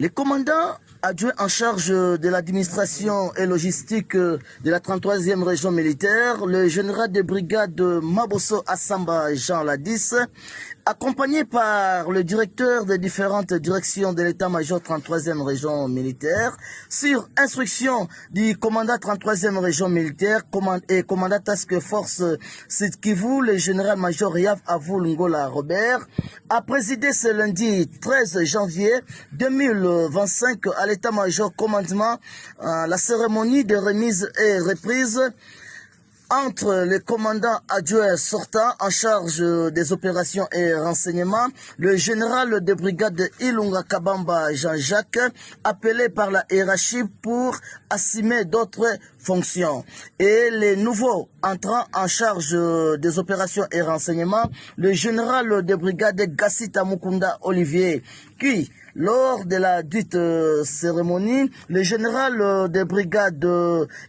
Les commandants adjoints en charge de l'administration et logistique de la 33e région militaire, le général de brigade Mabosso Assamba Jean Ladis, accompagné par le directeur des différentes directions de l'état-major 33e région militaire, sur instruction du commandant 33e région militaire et commandant task force Sud Kivu, le général-major Yav Avul Ngola Robert, a présidé ce lundi 13 janvier 2025 à l'état-major commandement la cérémonie de remise et reprise entre les commandants adjoints sortants en charge des opérations et renseignements, le général de brigade Ilunga Kabamba Jean-Jacques, appelé par la hiérarchie pour assumer d'autres fonctions. Et les nouveaux entrants en charge des opérations et renseignements, le général de brigade Gassita Mukunda Olivier, qui lors de la dite cérémonie, le général de brigade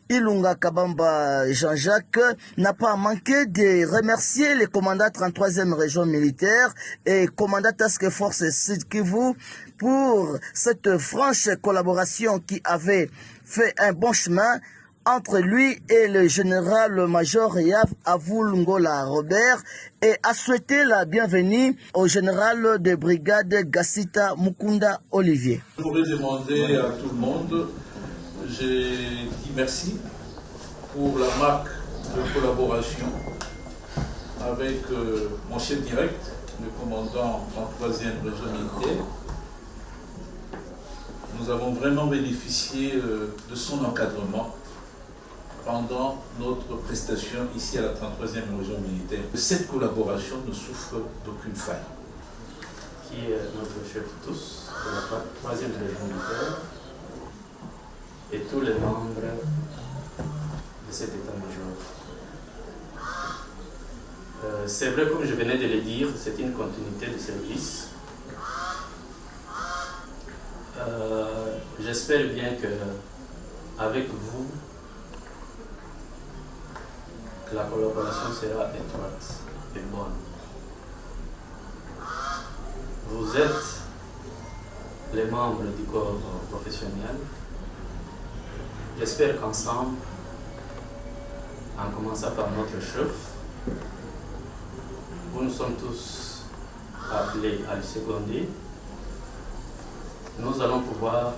Ilunga Kabamba Jean-Jacques n'a pas manqué de remercier les commandants 33e région militaire et commandant Task Force Sud Kivu pour cette franche collaboration qui avait fait un bon chemin entre lui et le général-major Yav Avul Ngola Robert et a souhaité la bienvenue au général de brigade Gassita Mukunda Olivier. Je voudrais demander à tout le monde, j'ai dit merci pour la marque de collaboration avec mon chef direct, le commandant en 3e région militaire. Nous avons vraiment bénéficié de son encadrement pendant notre prestation ici à la 33e région militaire. Cette collaboration ne souffre d'aucune faille. Qui est notre chef tous de la 3e région militaire et tous les membres de cet état-major. C'est vrai, comme je venais de le dire, c'est une continuité de service. J'espère bien que avec vous, que la collaboration sera étroite et bonne. Vous êtes les membres du corps professionnel. J'espère qu'ensemble, en commençant par notre chef, nous sommes tous appelés à le seconder. Nous allons pouvoir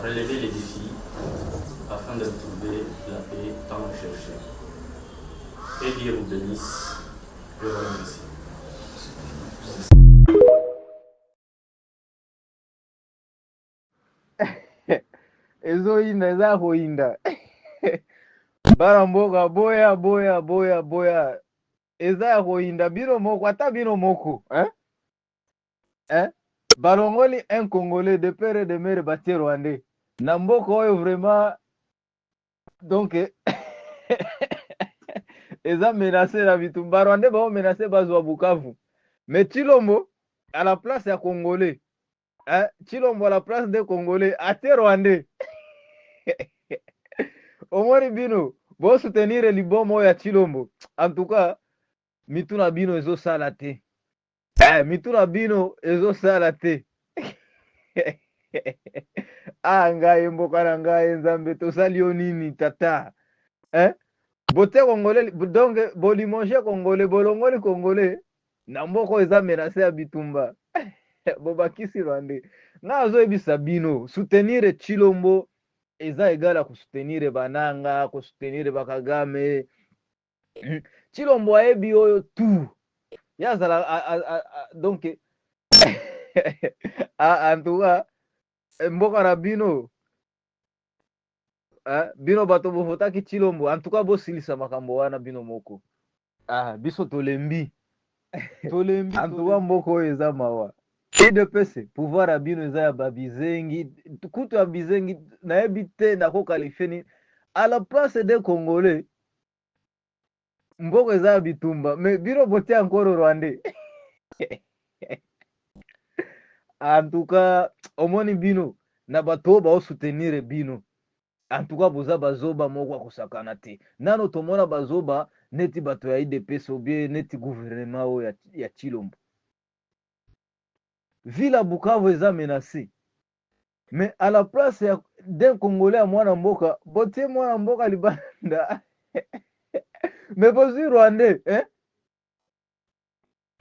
relever les défis afin de retrouver la paix tant recherchée. Et Dieu vous bénisse. Je vous remercie. ezoyinda eza koyinda bana mboka boya boya boya boya eza ya koyinda bino moko ata bino moko balongoli un congolais de père et de mère batie rwandais na mboka oyo vraiment donc eza menacé na bitumba rwandais bao menacé bazwa Bukavu mais Chilombo à la place ya congolais Chilombo à la place de congolais atie rwandais omoni bino bo soutenir libomo ya Chilombo en tout cas mituna bino ezosala te mituna bino ezosala te ngai mboka na ngai nzambe tosali yo nini tata bote congolais donc bolimonge congolais bolongoli congolais na mboko eza menase ya bitumba bobakisi rwandais nga azoyebisa bino soutenir Chilombo eza egala kosoutenir bananga kosoutenir bakagame Chilombo ayebi oyo tu yazala donc en tout cas mboka na bino bino bato bovotaki Chilombo en tout cas bosilisa makambo wana bino moko biso tolembi tolembi en tout cas mboka oyo eza mawa idepese pouvoir ya bino eza ya babizengi kutu ya bizengi nayebi te nakokalifie nini à la place de congolais mboko eza ya bitumba mais bino bote encore rwandais en tout cas omoni bino na bato oyo baosoutenir bino en tout cas boza bazoba moko akosakana te nano tomona bazoba neti bato ya idps obie neti gouvernement oyo ya Chilombo ville ya Bukavu eza menacé Mais à la place d'un Congolais à Mwana Mboka, botie Mwana Mboka libanda. Mais bosi Rwandais, hein?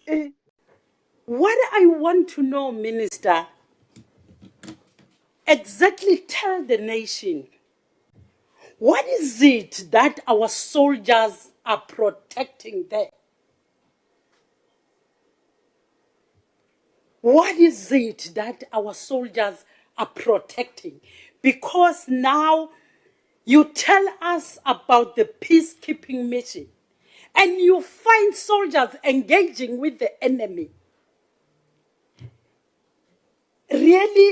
Eh, What I want to know, Minister, exactly tell the nation, what is it that our soldiers are protecting there? What is it that our soldiers are protecting? Because now you tell us about the peacekeeping mission and you find soldiers engaging with the enemy. Really,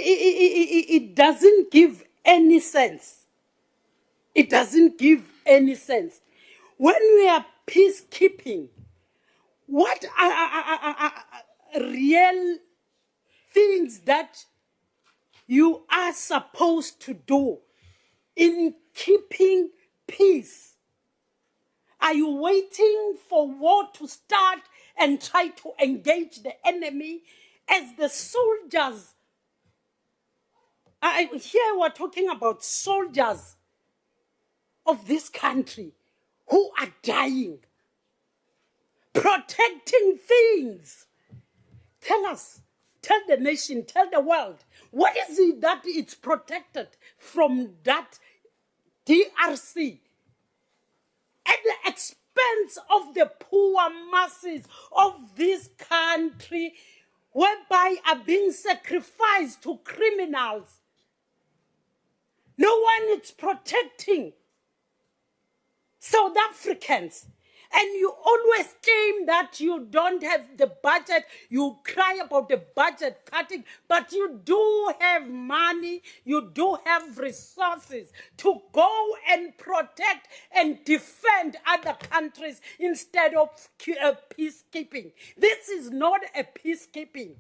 it doesn't give any sense. It doesn't give any sense. When we are peacekeeping, what are real things that you are supposed to do in keeping peace? Are you waiting for war to start and try to engage the enemy as the soldiers? Here we're talking about soldiers of this country who are dying, protecting things. Tell us, tell the nation, tell the world, what is it that it's protected from that DRC at the expense of the poor masses of this country, whereby are being sacrificed to criminals? No one is protecting South Africans. And you always claim that you don't have the budget. You cry about the budget cutting, but you do have money. You do have resources to go and protect and defend other countries instead of peacekeeping. This is not a peacekeeping.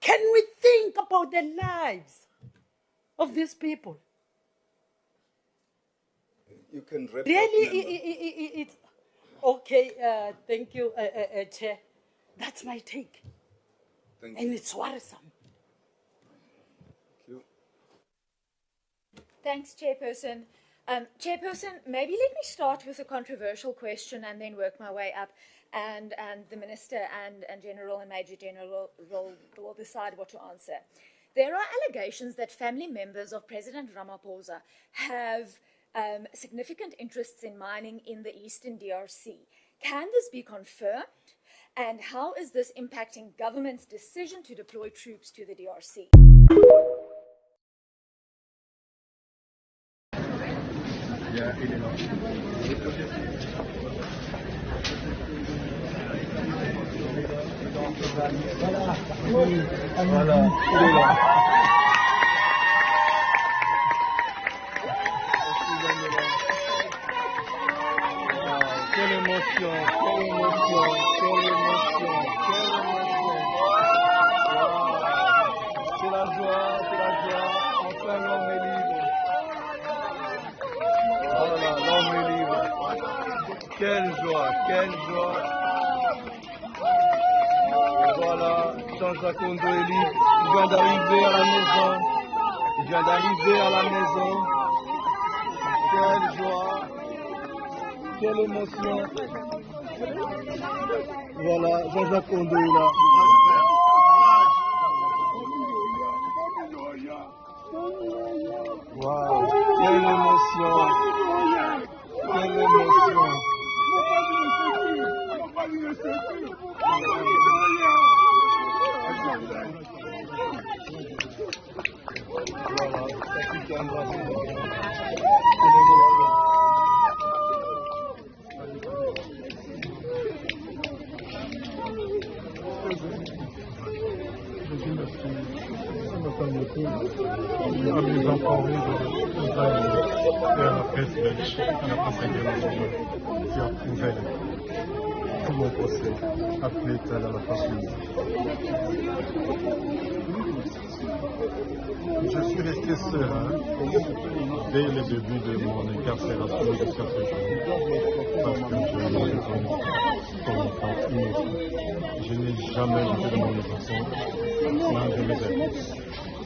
Can we think about the lives of these people? You can wrap Really, up, it's okay. Thank you, Chair. That's my take, Thank and you. it's worrisome. Thank you. Thanks, Chairperson. Chairperson, maybe let me start with a controversial question and then work my way up, and the Minister and General and Major General will decide what to answer. There are allegations that family members of President Ramaphosa have significant interests in mining in the eastern DRC. Can this be confirmed? And how is this impacting government's decision to deploy troops to the DRC? Quelle émotion, quelle émotion, quelle émotion, quelle émotion. Wow. C'est la joie, enfin l'homme est libre. Voilà, l'homme est libre. Quelle joie, quelle joie. Voilà, Jean-Jacques Kondo est libre. Il vient d'arriver à la maison. Il vient d'arriver à la maison. Quelle joie. Quelle émotion. Voilà, Jean-Jacques Kondo est là. Wow, quelle émotion. Quelle émotion. Voilà, ça qui tient là. Quelle émotion. Amusant pour lui de à la presse belge, à la presse internationale, qui a prouvé tout mon procès, appelé tel à la face du monde. Je suis resté serein dès le début de mon incarcération jusqu'à ce jour, parce que je me reconnais comme étant innocent. Je n'ai jamais été de mon innocence, non, je les ai tous.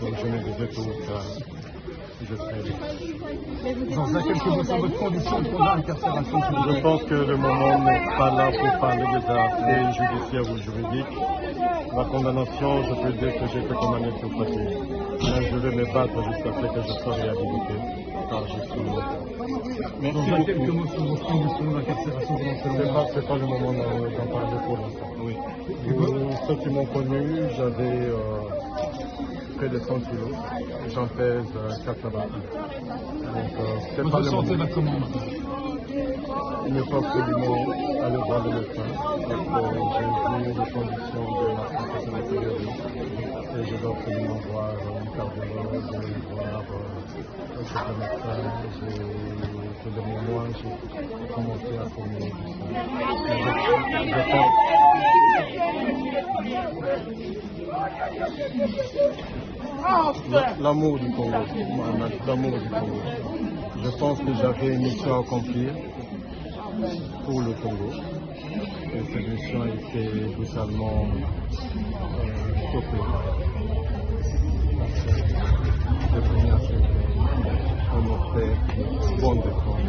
Donc je me disais tôt ou tard, je serai libre. Jean-Jacques, quelques mots sur votre condition pour l'incarcération. Je pense que le moment n'est pas là pour parler des aspects judiciaires ou juridiques. La condamnation, je peux dire que j'ai été condamné sur papier. Mais je vais me battre jusqu'à ce que je sois réhabilité, car je suis mort. Jean-Jacques, quelques mots sur votre condition d'incarcération. C'est pas le moment d'en parler pour l'instant. Oui. Ceux qui m'ont connu, j'avais près de 100 kilos. J'en pèse 81. Donc, c'est pas le santé moment. va comment maintenant? Il ne faut absolument aller voir le médecin parce que j'ai vu les conditions de ma santé sur la période et je dois absolument voir un cardiologue, voir un médecin. J'ai de mon loin, j'ai commencé à tourner du sang. L'amour du Congo, l'amour du Congo. Je pense que j'avais une mission à accomplir pour le Congo. Et cette mission a été brutalement stoppée. C'est venu à ce qu'on offrait bonne défense,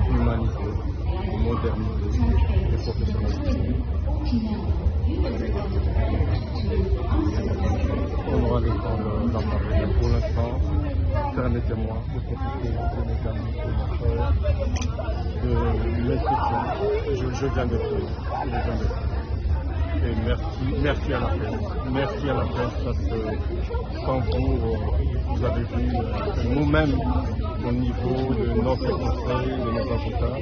humanité, modernité et professionnalisme. On aura le temps d'en parler. Pour l'instant, permettez-moi de profiter de mes amis, de mes frères, de mes soutiens. Je viens de tout. Et merci à la presse. Merci à la presse parce que sans vous avez vu nous-mêmes au niveau de notre conseil, de nos avocats,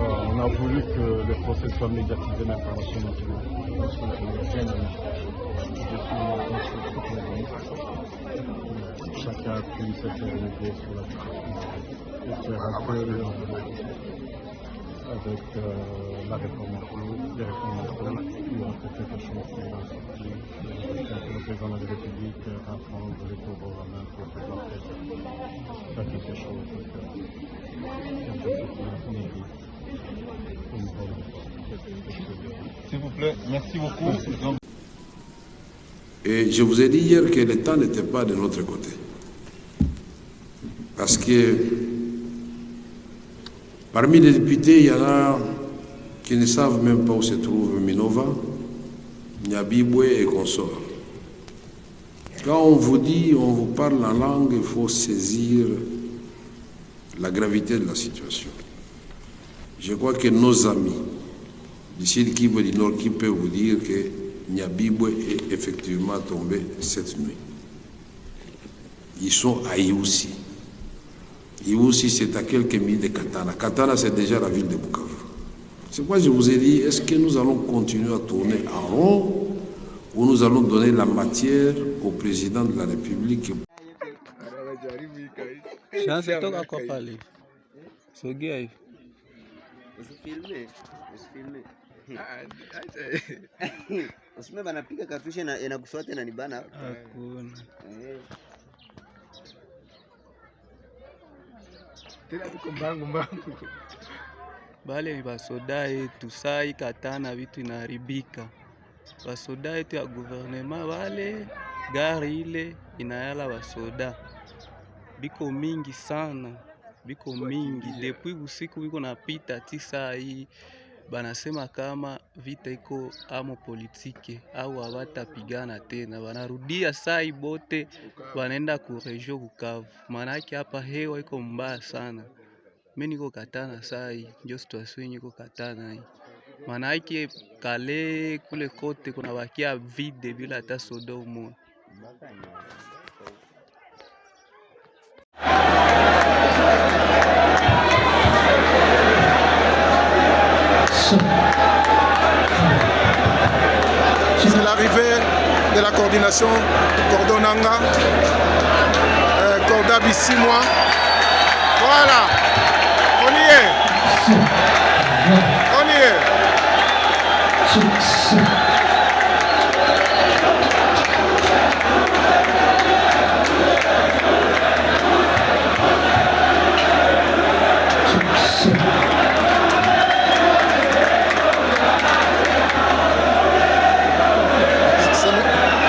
on a voulu que le procès soit médiatisé même par la chaîne nationale. Parce que je suis chacun a pu se faire une idée sur la situation et faire un peu avec la réforme en cours, les réformes en cours, il y aura quelque chose qui va sortir. Le président de la République va prendre le taureau en main pour pouvoir faire quelque chose. S'il vous plaît, merci beaucoup. Et je vous ai dit hier que l'État n'était pas de notre côté. Parce que parmi les députés, il y en a qui ne savent même pas où se trouve Minova, Nyabibwe et consorts. Quand on vous dit, on vous parle en langue, il faut saisir la gravité de la situation. Je crois que nos amis d'ici le Kivu du Nord qui peuvent vous dire que Nyabibwe est effectivement tombé cette nuit. Ils sont à Iousi. Iousi, c'est à quelques milles de Katana. Katana, c'est déjà la ville de Bukavu. C'est pourquoi je vous ai dit, est-ce que nous allons continuer à tourner en rond ou nous allons donner la matière au président de la République? Usime banapiga kartushe na inakuswate na nibana. Hakuna. Tena tuko mbangu. Bale ni basoda yetu sai Katana vitu inaharibika. Basoda yetu ya gouvernement bale gari ile inayala basoda. Biko mingi sana. Biko mingi. Depuis usiku biko napita tisa hii. Banasema kama vita iko amo politike au hawatapigana tena, wanarudia sai bote wanaenda ku region Bukavu. Manake hapa hewa iko mbaya sana. Mimi niko Katana sai, ndio situation iko Katana hii. Manake kale kule kote kuna bakia vide bila hata soda umo. C'est l'arrivée de la coordination Cordonanga, Corda Bissimois. Voilà, on y est. On y est.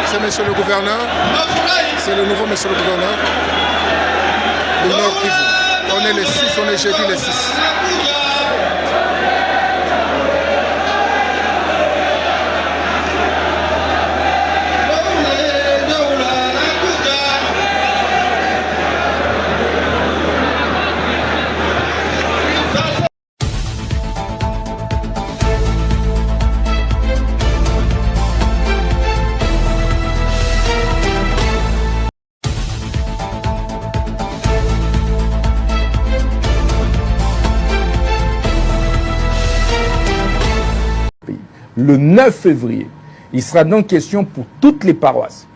C'est monsieur le gouverneur. le nouveau monsieur le gouverneur du Nord Kivu. On est le 6, on est jeudi le 6. Le 9 février, il sera donc question pour toutes les paroisses,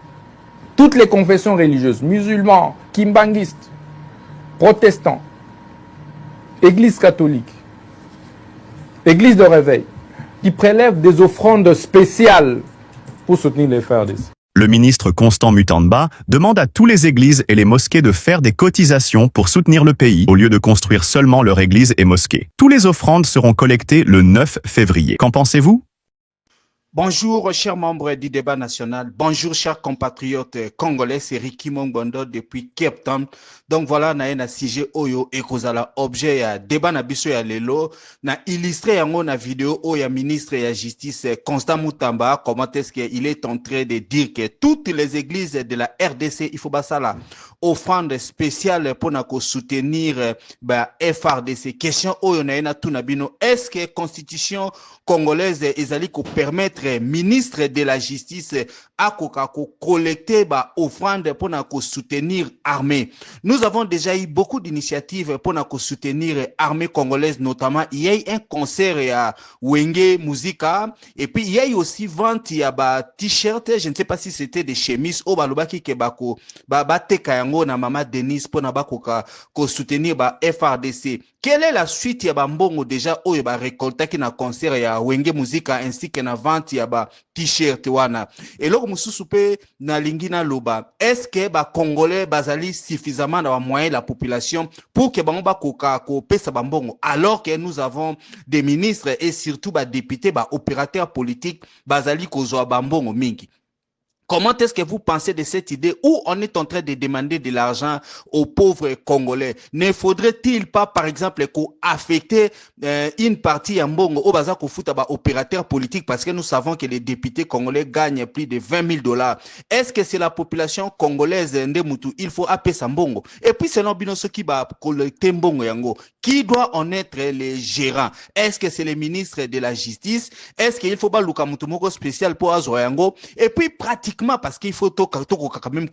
toutes les confessions religieuses, musulmans, kimbanguistes, protestants, église catholique, église de réveil, qui prélèvent des offrandes spéciales pour soutenir les FARDC. Le ministre Constant Mutamba demande à toutes les églises et les mosquées de faire des cotisations pour soutenir le pays, au lieu de construire seulement leur église et mosquée. Toutes les offrandes seront collectées le 9 février. Qu'en pensez-vous ? Bonjour, chers membres du débat national. Bonjour, chers compatriotes congolais. C'est Ricky Mongbondo depuis Cape Town. Donc voilà, na un sujet oyo ekozala objet ya débat na biso ya lelo na illustré yango na vidéo oya ministre ya justice Constant Mutamba. Comment est-ce qu'il est en train de dire que toutes les églises de la RDC, il faut ça là offrande spéciale pour na ko soutenir FARDC. Question oyo na ena tunabino. Est-ce que constitution congolaise ezali ko permettre ministre de la justice à collecter offrande pour soutenir l'armée. Nous avons déjà eu beaucoup d'initiatives pour soutenir l'armée congolaise, notamment il y a eu un concert à Wenge Musica et puis il y a eu aussi vente il y a t-shirt, je ne sais pas si c'était des chemises au balobaki ke bako teka yango na mama Denise pour soutenir FARDC. Quelle est la suite ya mbongo déjà oyo récolté qui na concert ya Wenge Musica ainsi que na vente ya t-shirt wana. Et loko mususu pe na lingina loba. Est-ce que Congolais bazali suffisamment dans moyen la population pour que bango koka ko pesa mbongo alors que nous avons des ministres et surtout députés opérateurs politiques bazali kozwa mbongo mingi. Comment est-ce que vous pensez de cette idée où on est en train de demander de l'argent aux pauvres Congolais? Ne faudrait-il pas, par exemple, affecter une partie en bongo au bazar ko futa opérateur politique parce que nous savons que les députés congolais gagnent plus de $20,000. Est-ce que c'est la population congolaise ndemutu? Il faut appeler ça mbongo. Et puis selon binoso qui va collecter mbongo yango, qui doit en être les gérants? Est-ce que c'est les ministres de la justice? Est-ce qu'il faut pas lukamutu moko spécial pour azo yango? Et puis pratiquement parce qu'il faut quand même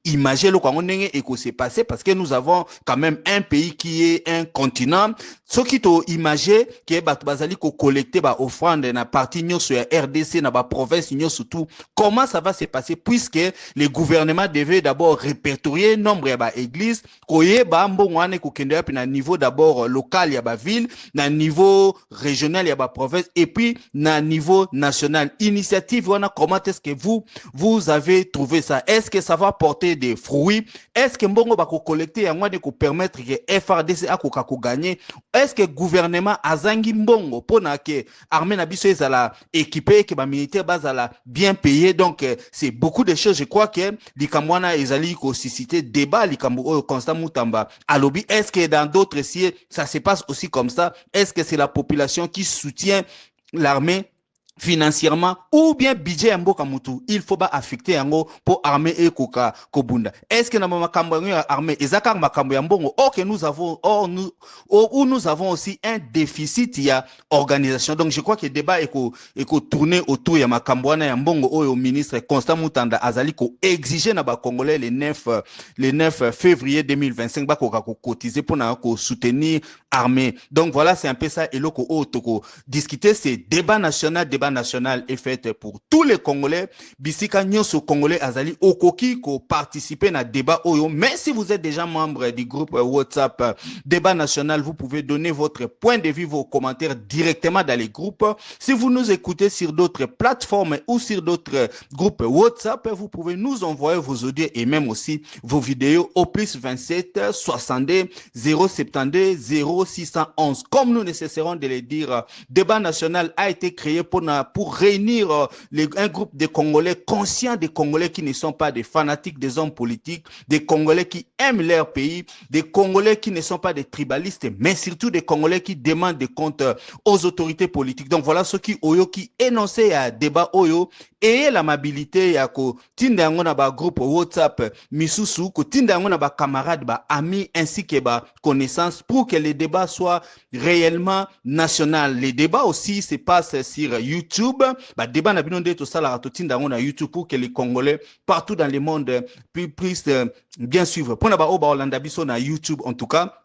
imaginer le qu'on et que c'est passé parce que nous avons quand même un pays qui est un continent. Ce qui to imaginer que bazali ko collecter offrande na partie nyoso ya RDC na province nyoso tout. Comment ça va se passer puisque le gouvernement devait d'abord répertorier nombre ya églises koye mbongo ane ko kende na niveau d'abord local ya ville, na niveau régional ya province et puis na niveau national. Initiative wana comment est-ce que vous avez trouvé ça? Est-ce que ça va porter des fruits? Est-ce que mbongo bako collecter yango de ko permettre que FARDC akoka ko gagner? Est-ce que gouvernement azangi mbongo pona ke armée na biso ezala équipé que militaire bazala bien payé? Donc c'est beaucoup de choses. Je crois que likamwana ezali ko susciter débat likambo Constant Mutamba alobi. Est-ce que dans d'autres sièges ça se passe aussi comme ça? Est-ce que c'est la population qui soutient l'armée financièrement ou bien budget mboka mutu? Il faut pas affecter yango pour armée et koka kobunda. Est-ce que na makambo ya armée ezaka makambo ya mbongo? Or que nous avons nous avons aussi un déficit ya organisation. Donc je crois que le débat est tourner autour ya makambo wana ya mbongo oyo ministre Constant Mutanda azali ko exiger na Congolais le 9 février 2025 ba koka ko cotiser pour na ko soutenir armée. Donc voilà, c'est un peu ça et loko otoko discuter ces débat national est fait pour tous les Congolais. Bisika nyoso Congolais azali okoki ko participer na débat oyo. Mais si vous êtes déjà membre du groupe WhatsApp débat national, vous pouvez donner votre point de vue, vos commentaires directement dans les groupes. Si vous nous écoutez sur d'autres plateformes ou sur d'autres groupes WhatsApp, vous pouvez nous envoyer vos audios et même aussi vos vidéos au plus 27 62 072 0611. Comme nous ne cesserons de le dire, débat national a été créé pour pour réunir un groupe de Congolais conscients, des Congolais qui ne sont pas des fanatiques des hommes politiques, des Congolais qui aiment leur pays, des Congolais qui ne sont pas des tribalistes, mais surtout des Congolais qui demandent des comptes aux autorités politiques. Donc voilà ce qui Oyo qui énonçait à débat Oyo et l'amabilité ya ko tinda yango na ba groupe WhatsApp misusu ko tinda yango na ba camarades ba amis ainsi que ba connaissances pour que les débats soient réellement national. Les débats aussi se passent sur YouTube. Ba débat na binonde to sala to tinda yango na YouTube pour que les Congolais partout dans le monde puissent bien suivre. Pour na ba oba Holanda biso na YouTube en tout cas.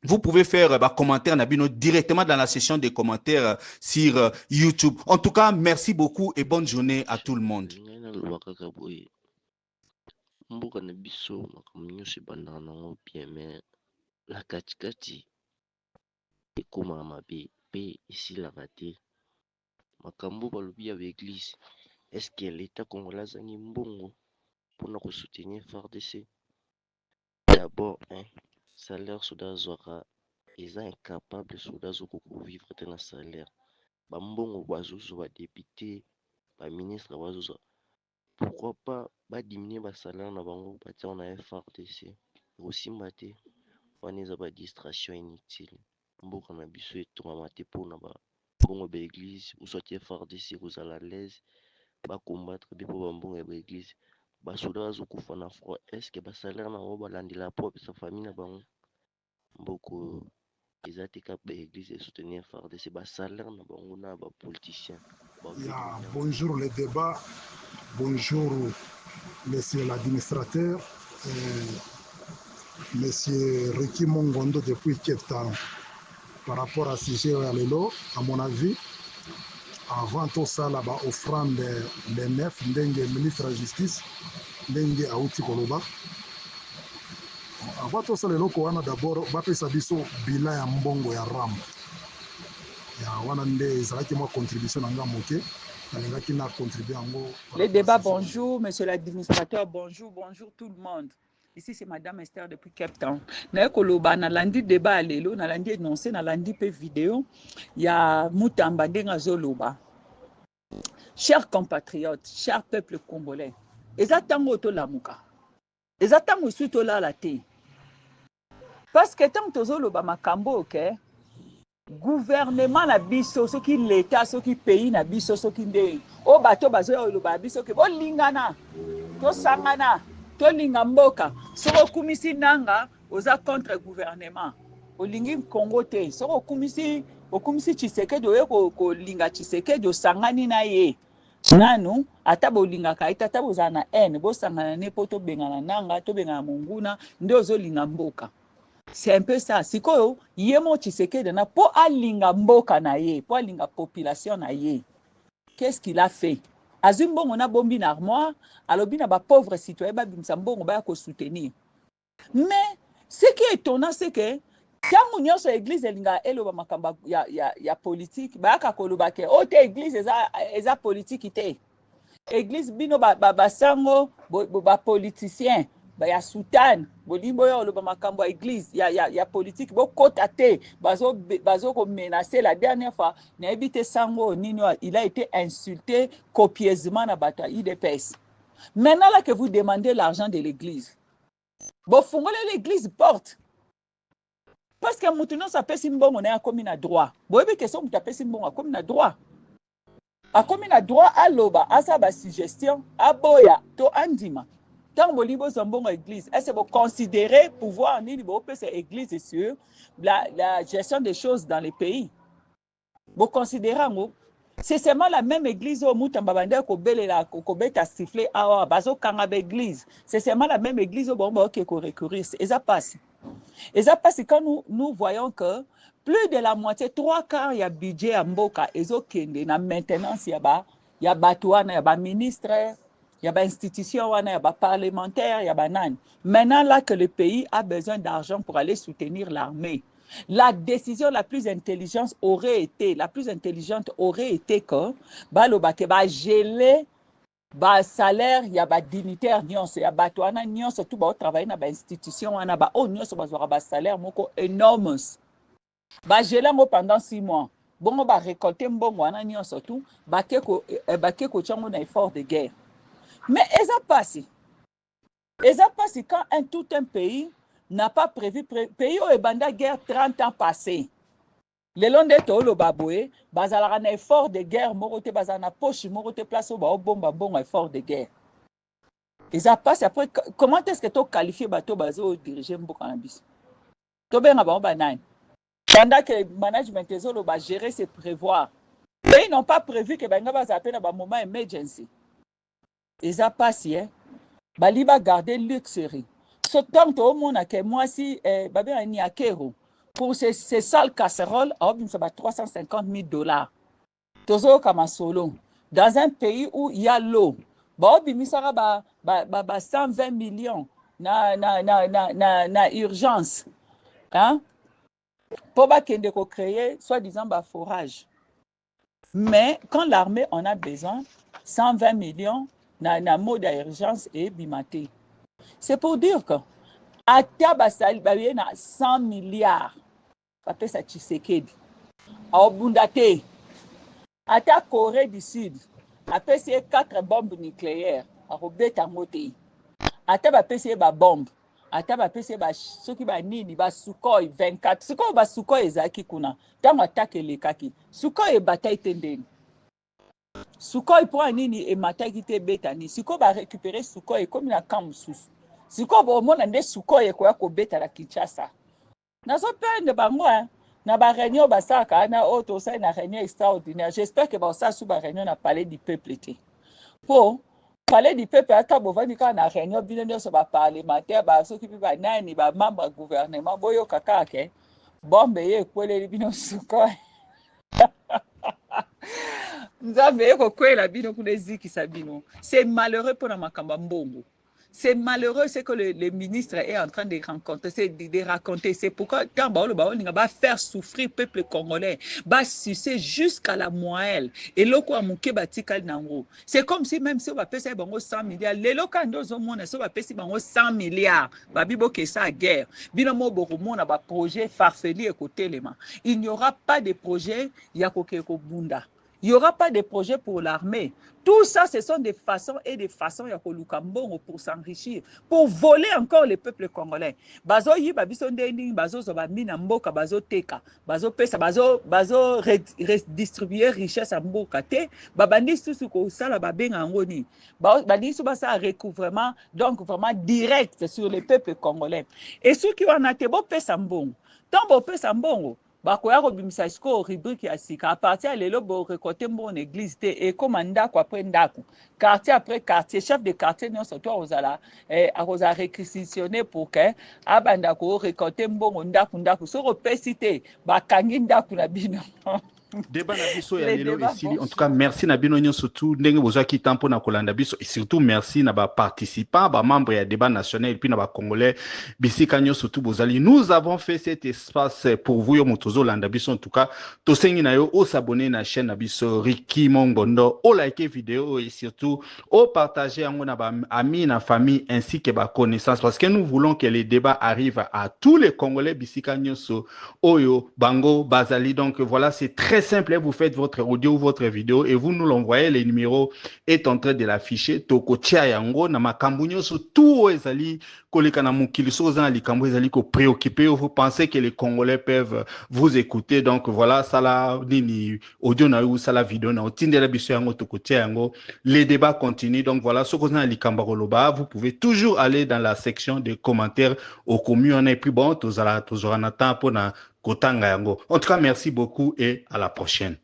Vous pouvez faire un commentaire Nabino directement dans la session des commentaires sur YouTube. En tout cas, merci beaucoup et bonne journée à tout le monde. Est-ce que l'État congolais a mbongo pour soutenir FARDC? D'abord, salaire souda zora ils sont incapables souda zoko vivre dans un salaire. Bambongo bazuzu ba député, ba ministre bazuzu. Pourquoi pas ba diminuer ba salaire na bango batia on a FARDC. Aussi maté on est ba distraction inutile. Mboka na biso etonga maté pour na ba bongo ba église ou soit FARDC vous à l'aise ba combattre bipo bambongo ba église. Ba souda zoko fana froid. Est-ce que ba salaire na ba landi la propre sa famille na bango? Beaucoup ils ont été capables d'église soutenir FARDC, bas salaire na bango na ba politiciens. Bonjour les débats, bonjour monsieur l'administrateur, monsieur Ricky Mongondo depuis Cape Town. Par rapport à ce sujet à mon avis, avant tout ça là-bas, offrande les neuf, le ministre de la Justice, Ndenge Aouti Koloba. Avant tout ça, d'abord, bapesa biso bilan ya mbongo ya RAM. Ya wana nde ezalaki mwa contribution na nga moke, nalingaki na contribuer yango. Les débats, bonjour, monsieur l'administrateur, bonjour, bonjour tout le monde. Ici, c'est Madame Esther depuis Cape Town. Na koloba na landi débat lelo, na landi énoncé, na landi pe vidéo, ya Mutamba ndenga zoloba. Chers compatriotes, chers peuple congolais, ezatango to lamuka. Ezatango suto la la te. Parce que tant que le makambo ok gouvernement na biso ce qui l'état ce qui pays na biso ce qui ndé o bato bazo lo ba biso ke bo lingana to sangana to lingamboka soko kumisi nanga oza contre gouvernement o lingi Congo te soko kumisi Tshisekedi o ko linga Tshisekedi o sangani na ye nanu ata bolinga ka ita bo zana n bo sangana ne poto bengana nanga to bengana monguna ndo zo linga mboka. C'est un peu ça. Sikoyo, yemo Tshisekedi na po alinga mboka na ye, po alinga population na ye. Qu'est-ce qu'il a fait? Azumbongo na bombi na armoire, alobi na ba pauvre citoyen ba bimsa mbongo ba ko soutenir. Mais ce qui est étonnant c'est que quand on sur l'église elinga eloba makamba ya politique, ba ka koloba ke o te église eza politique ite. Église bino ba sango ba politicien. Ba ya sultan bolimbo yo loba makambo ya église ya politique bo kota te bazo ko menacer la dernière fois na ebité sango nini il a été insulté copieusement na bata IDPS. Maintenant là que vous demandez l'argent de l'église bo fongole l'église porte parce que mutuno sa pesi mbongo na komi na droit bo ebe question muta pesi mbongo komi na droit a komi na droit aloba asa ba suggestion aboya to andima. Tant que vous avez l'église, est-ce que vous considérez pouvoir ni l'église sur la gestion des choses dans les pays? Vous considérez c'est seulement la même église où Moutambabanda Kobela Kobeta sifflé à Bazo Kangabe église. C'est seulement la même église où Bomba qui recourir. Et ça passe. Et ça passe quand nous voyons que plus de la moitié, 3/4 il y a budget à Mboka et Zokende na maintenance il y a Batouana, il y a ministre. Il y a des institutions, il y a des parlementaires, il y a des nan. Maintenant, là que le pays a besoin d'argent pour aller soutenir l'armée, la décision la plus intelligente aurait été que Balobake va geler le salaire, il y a des dignitaires, il y a des surtout au travail dans les institutions, il y a des salaires énormes. Va geler pendant 6 mois. bongo ba récolter mbongo wana nyonso tout bake ko tchango na effort de guerre. Mais eza passé quand tout un pays n'a pas prévu pays au ebanda guerre 30 ans passés. Le long de tolo baboé, bazalaka na effort de guerre morote bazana poche morote place au ba bomba bon effort de guerre. Eza passé après comment est-ce que tu qualifies bato bazo diriger mboka na biso? To benga ba banane. Pendant que le management des autres va gérer, c'est prévoir. Et ils n'ont pas prévu que Benga va s'appeler dans un moment emergency. Ils ont passé, hein. Bali va garder luxury. Ce temps, tout le monde a que moi, si, Babé a ni à Kero. Pour ces sales casseroles, ça va $350,000. Toujours comme un solo. Dans un pays où il y a l'eau. Ça va 120 millions. Na urgence. Hein? Pour créer, soi-disant, forage. Mais quand l'armée en a besoin, 120 millions, na mode d'urgence et bimaté. C'est pour dire que, à Tabasal, il y a 100 milliards. Après ça, Tshisekedi. À Obundate, à ta Corée du Sud, après c'est 4 bombes nucléaires. À Robeta Moté. À ta PC, bombe. Ata ba pese ba soki ba nini ba Sukhoi 24 Sukhoi ba Sukhoi ezaki kuna tango attaque le kaki Sukhoi e bataille tendeni Sukhoi pour nini e mataki te betani Sukhoi ba récupérer Sukhoi comme na kamsusu Sukhoi ba mona nde Sukhoi ko ya ko beta la Kinshasa nazo pende bango na ba réunion ba saka na auto ça na réunion extraordinaire. J'espère que ba ça sous ba réunion na palais du peuple été pour parler du peuple, à Tabovani, quand on a réunion, bien sûr, va parlementaire, ceux qui vivent à Nani, membres du gouvernement, Boyo Kakake, Bombe, Kwele, Bino Sukhoi. Nous avons quoi la bino pour les ziki sabino. C'est malheureux pour la Makamba Mbongo. C'est malheureux ce que le ministre est en train de rencontrer, de raconter. C'est pourquoi quand on va faire souffrir le peuple congolais, va sucer jusqu'à la moelle. Et là, c'est comme si même si on va payer 100 milliards, les locaux au monde, on va payer 100 milliards. Que ça guerre. Binomo Boromo n'a pas projet farfelu écoutez les mains. Il n'y aura pas de projet Yakokeko Bunda. Il n'y aura pas de projet pour l'armée. Tout ça, ce sont des façons et des façons pour s'enrichir, pour voler encore le peuple congolais. Bazo yi babiso ndeni bazo zoba mina mboka bazo teka bazo pesa bazo redistribuer richesse à mboka te babandi susu ko sala babenga ngoni bandi su basa recouvrement donc vraiment direct sur le peuple congolais. Et ceux qui en a te bo pesa mbongo tant bo pesa mbongo bakoya kobimisa siko rubrique ya sika à partir ya lelo bo récolter mon église te et comme ndako après ndako quartier après quartier chef de quartier nyonso to ozala akoza réquisitionner pour que abanda ko récolter mbongo ndako soko pesi te bakangi ndako na bino. Débat na biso ya lelo ici en tout cas merci na bino nyonso surtout ndenge bozwa ki tempo na kolanda biso et surtout merci na ba participants ba membres ya débat national et puis na ba congolais bisika nyonso surtout bozali. Nous avons fait cet espace pour vous yo motozo landa biso en tout cas to sengi na yo o s'abonner na chaîne na biso Ricky Mongondo o like vidéo et surtout o partager yango na ba amis na famille ainsi que ba connaissances parce que nous voulons que les débats arrivent à tous les congolais bisika nyonso oyo bango bazali. Donc voilà, c'est très simple, vous faites votre audio ou votre vidéo et vous nous l'envoyez, le numéro est en train de l'afficher. Toko tia yango na makambu nyonso tout ezali koleka na mukili so za likambo ezali ko préoccupé, vous pensez que les Congolais peuvent vous écouter. Donc voilà, ça la nini audio na ou ça la vidéo na otindela biso yango toko tia yango. Les débats continuent. Donc voilà, ce qu'on a likambo koloba, vous pouvez toujours aller dans la section des commentaires au commu on est plus bon tozala nata pona Kotanga yango. En tout cas, merci beaucoup et à la prochaine.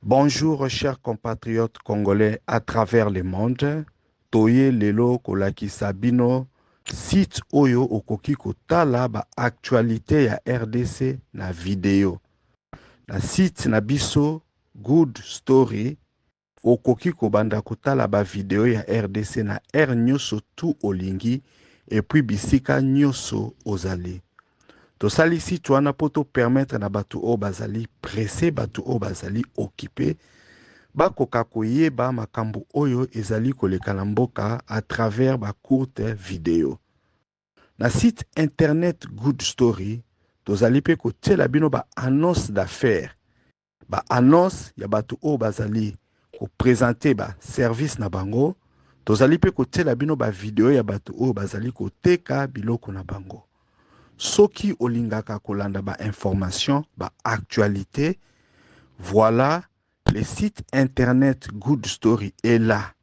Bonjour, chers compatriotes congolais à travers le monde. Toye lelo kolaki sabino site oyo okoki kotala ba actualité ya RDC na vidéo. Na site na biso Good Story. Okoki kobanda kotala ba video ya RDC na R nyoso tout olingi et puis bisika nyoso ozali. To salisi tuana poto permettre na batu o bazali pressé batu o bazali occupé bakoka koyeba makambo oyo ezali koleka na mboka à travers ba courte vidéo. Na site internet Good Story, tozali pe kotiela bino ba annonce d'affaires. Ba annonce ya bato oyo bazali ko présenter ba service na bango. Tozali pe kotiela bino ba vidéo ya bato oyo bazali koteka biloko na bango. Soki olingaka kolanda ba information, ba actualité, voilà, le site internet Good Story est là.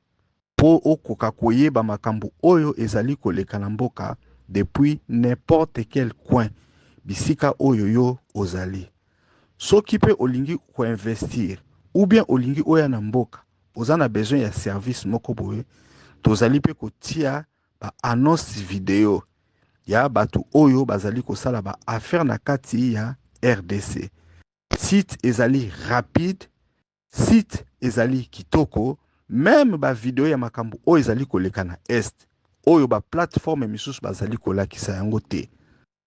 Po okoka koyeba makambo oyo ezali koleka na mboka depuis n'importe quel coin bisika oyo yo ozali. Soki pe olingi ko investir ou bien olingi oya na mboka, ozana besoin ya service moko boye, tozali pe kotia ba annonce vidéo ya batu oyo bazali kosala ba affaire na kati ya RDC. Site ezali rapide, site ezali kitoko, même ba vidéo ya makambo oyo ezali koleka na est, oyo ba plateforme misusu bazali kolakisa yango te.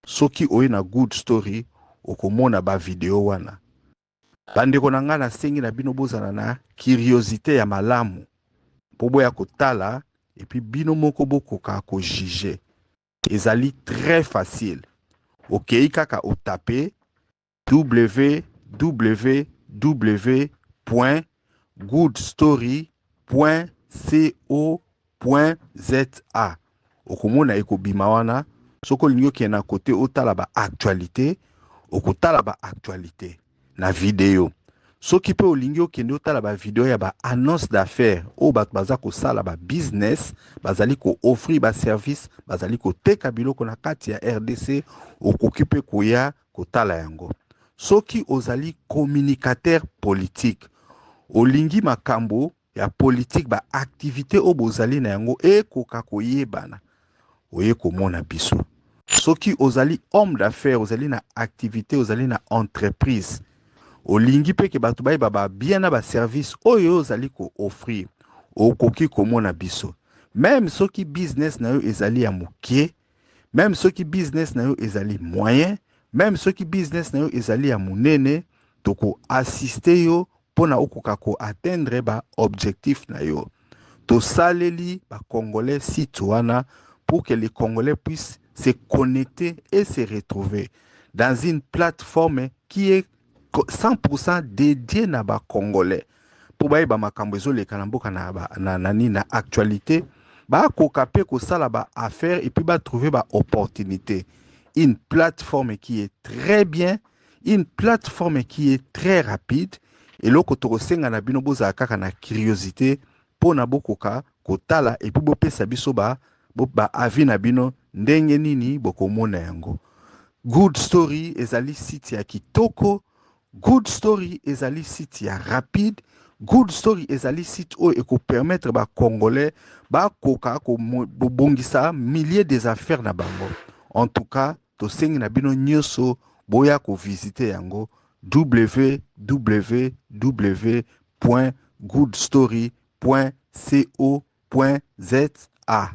Soki oyo na Good Story okomona ba vidéo wana. Bandeko na nga na sengi na bino bozana na curiosité ya malamu pobo ya kotala et puis bino moko bokoka ko juger. Ezali très facile. Ok, kaka o taper www.goodstory.co.za. Okomona ekobima wana. Soko lingo ki na côté otala ba actualité, okotala ba actualité na vidéo. Soki pe olingi okende otala ba vidéo ya ba annonce d'affaires o bato baza kosala ba business, bazali ko offrir ba service, bazali ko teka biloko na kati ya RDC, okoki pe koya kotala yango. Soki ozali communicateur politique, olingi makambo ya politique ba activité o bozali na yango ekoka koyebana, oye komona biso. Soki ozali homme d'affaires, ozali na activité, ozali na entreprise, olingi pe ke bato bayi baba bien na ba service oyo ozali ko offrir, okoki komona biso. Même soki business na yo ezali ya mokie, même soki business na yo ezali moyen, même soki business na yo ezali ya munene, toko assister yo pona okoka ko atteindre ba objectif na yo. To saleli ba Congolais citoyens pour que les Congolais puissent se connecter et se retrouver dans une plateforme qui est 100% dédiée na ba Congolais. Pour ba makambo ezoleka na mboka na actualité, ba kokape ko sala ba affaire et puis ba trouver ba opportunité. Une plateforme qui est très bien, une plateforme qui est très rapide, et loko tokosenga na bino boza kaka na curiosité pona bokoka kotala et puis bopesa biso ba avi na bino ndenge nini bokomona yango. Good Story ezali site ya kitoko, Good Story ezali site ya rapide, Good Story ezali site oyo eko permettre ba Congolais ba koka ko bongisa milliers des affaires na bango. En tout cas, to sengi na bino nyoso boya ko visiter yango www.goodstory.co.za.